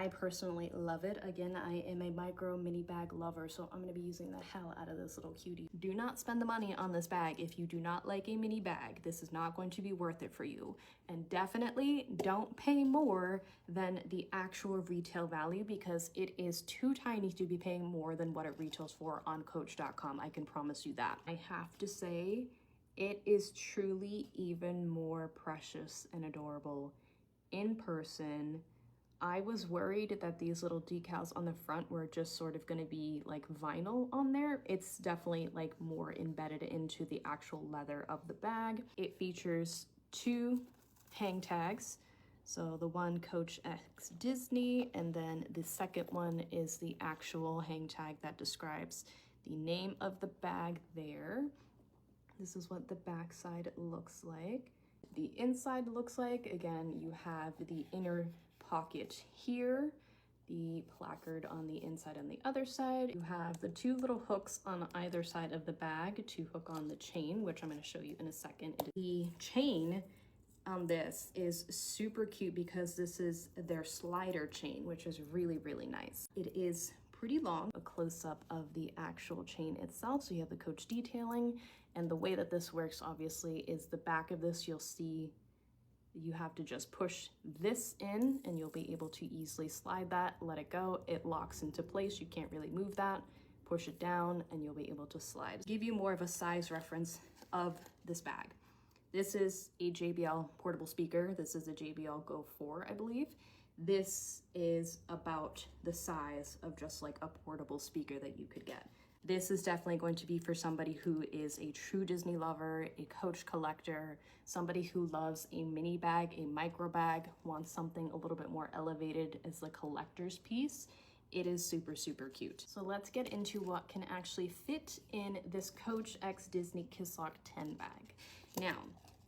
I personally love it. Again, I am a micro mini bag lover, so I'm gonna be using the hell out of this little cutie. Do not spend the money on this bag if you do not like a mini bag. This is not going to be worth it for you. And definitely don't pay more than the actual retail value, because it is too tiny to be paying more than what it retails for on Coach.com. I can promise you that. I have to say, it is truly even more precious and adorable in person. I was worried that these little decals on the front were just sort of going to be like vinyl on there. It's definitely like more embedded into the actual leather of the bag. It features 2 hang tags. So the one Coach X Disney, and then the second one is the actual hang tag that describes the name of the bag there. This is what the back side looks like. The inside looks like, again, you have the inner pocket here, the placard on the inside and the other side. You have the 2 little hooks on either side of the bag to hook on the chain, which I'm going to show you in a second. The chain on this is super cute because this is their slider chain, which is really, really nice. It is pretty long. A close-up of the actual chain itself, so you have the Coach detailing, and the way that this works obviously is the back of this, you'll see you have to just push this in and you'll be able to easily slide that, let it go, it locks into place, you can't really move that, push it down and you'll be able to slide. Give you more of a size reference of this bag. This is a JBL portable speaker. This is a JBL Go 4, I believe. This is about the size of just like a portable speaker that you could get. This is definitely going to be for somebody who is a true Disney lover, a Coach collector, somebody who loves a mini bag, a micro bag, wants something a little bit more elevated as a collector's piece. It is super, super cute. So let's get into what can actually fit in this Coach X Disney Kisslock 10 bag. Now,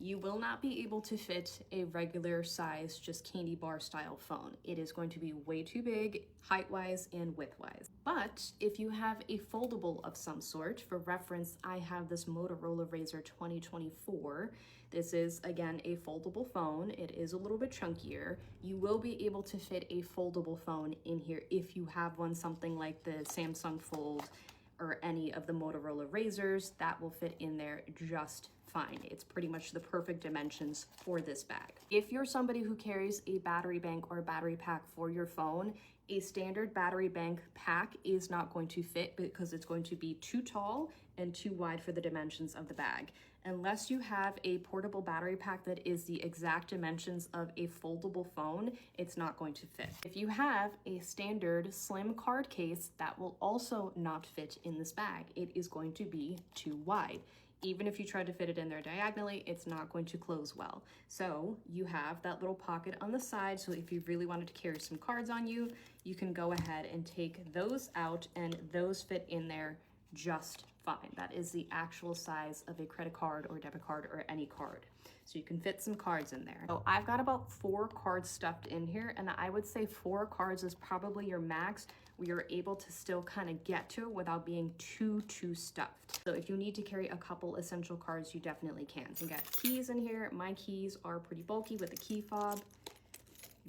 you will not be able to fit a regular size, just candy bar style phone. It is going to be way too big, height-wise and width-wise. But if you have a foldable of some sort, for reference, I have this Motorola Razr 2024. This is, again, a foldable phone. It is a little bit chunkier. You will be able to fit a foldable phone in here if you have one, something like the Samsung Fold or any of the Motorola Razrs, that will fit in there just fine. It's pretty much the perfect dimensions for this bag. If you're somebody who carries a battery bank or battery pack for your phone, a standard battery bank pack is not going to fit because it's going to be too tall and too wide for the dimensions of the bag. Unless you have a portable battery pack that is the exact dimensions of a foldable phone, it's not going to fit. If you have a standard slim card case, that will also not fit in this bag. It is going to be too wide. Even if you try to fit it in there diagonally, it's not going to close well. So you have that little pocket on the side. So if you really wanted to carry some cards on you, you can go ahead and take those out and those fit in there just fine. That is the actual size of a credit card or debit card or any card. So you can fit some cards in there. So I've got about 4 cards stuffed in here, and I would say 4 cards is probably your max where you're able to still kind of get to it without being too stuffed. So if you need to carry a couple essential cards, you definitely can. You got keys in here. My keys are pretty bulky with a key fob.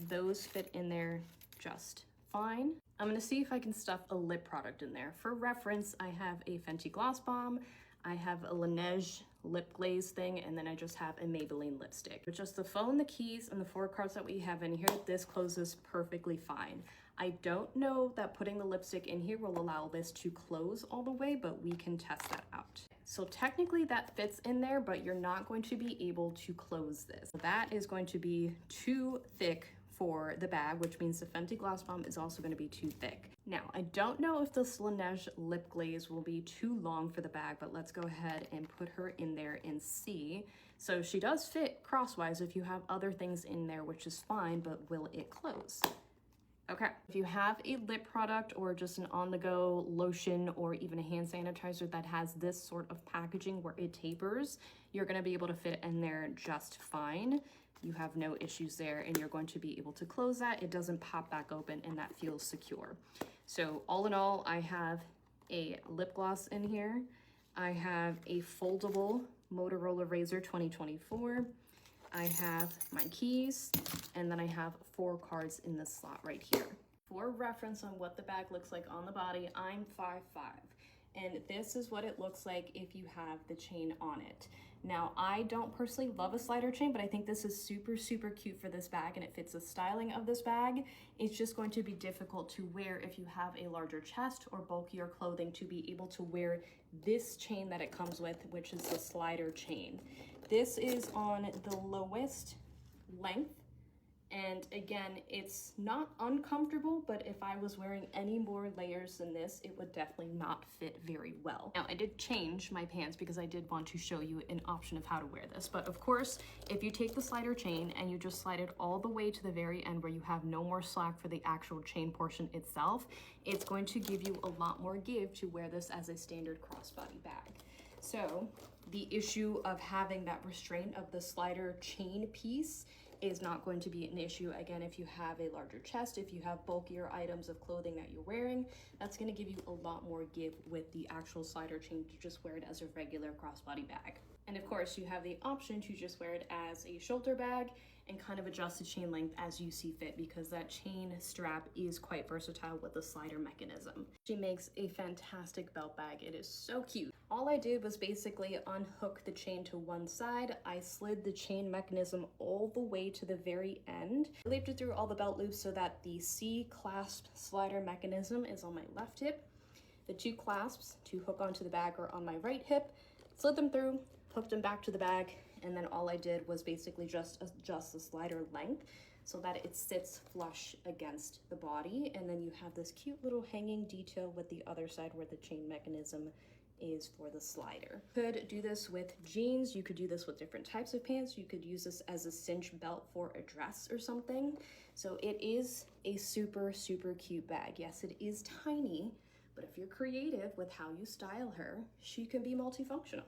Those fit in there just fine. I'm gonna see if I can stuff a lip product in there. For reference, I have a Fenty Gloss Bomb, I have a Laneige lip glaze thing, and then I just have a Maybelline lipstick. With just the phone, the keys, and the 4 cards that we have in here, this closes perfectly fine. I don't know that putting the lipstick in here will allow this to close all the way, but we can test that out. So technically that fits in there, but you're not going to be able to close this. That is going to be too thick for the bag, which means the Fenty Gloss Bomb is also going to be too thick. Now, I don't know if this Laneige lip glaze will be too long for the bag, but let's go ahead and put her in there and see. So she does fit crosswise if you have other things in there, which is fine, but will it close? Okay, if you have a lip product or just an on-the-go lotion or even a hand sanitizer that has this sort of packaging where it tapers, you're gonna be able to fit in there just fine. You have no issues there and you're going to be able to close that. It doesn't pop back open and that feels secure. So all in all, I have a lip gloss in here. I have a foldable Motorola Razr 2024. I have my keys, and then I have 4 cards in this slot right here. for reference on what the bag looks like on the body, I'm 5'5", and this is what it looks like if you have the chain on it. Now, I don't personally love a slider chain, but I think this is super, super cute for this bag, and it fits the styling of this bag. It's just going to be difficult to wear if you have a larger chest or bulkier clothing to be able to wear this chain that it comes with, which is the slider chain. This is on the lowest length. And again, it's not uncomfortable, but if I was wearing any more layers than this, it would definitely not fit very well. Now, I did change my pants because I did want to show you an option of how to wear this. But of course, if you take the slider chain and you just slide it all the way to the very end where you have no more slack for the actual chain portion itself, it's going to give you a lot more give to wear this as a standard crossbody bag. So the issue of having that restraint of the slider chain piece is not going to be an issue. Again, if you have a larger chest, if you have bulkier items of clothing that you're wearing, that's going to give you a lot more give with the actual slider chain to just wear it as a regular crossbody bag. And of course, you have the option to just wear it as a shoulder bag and kind of adjust the chain length as you see fit, because that chain strap is quite versatile with the slider mechanism. She makes a fantastic belt bag. It is so cute. All I did was basically unhook the chain to one side. I slid the chain mechanism all the way to the very end. I looped it through all the belt loops so that the C-clasp slider mechanism is on my left hip. The two clasps to hook onto the bag are on my right hip. Slid them through, hooked them back to the bag, and then all I did was basically just adjust the slider length so that it sits flush against the body. And then you have this cute little hanging detail with the other side where the chain mechanism is for the slider. You could do this with jeans, you could do this with different types of pants, you could use this as a cinch belt for a dress or something. So it is a super, super cute bag. Yes, it is tiny, but if you're creative with how you style her, she can be multifunctional.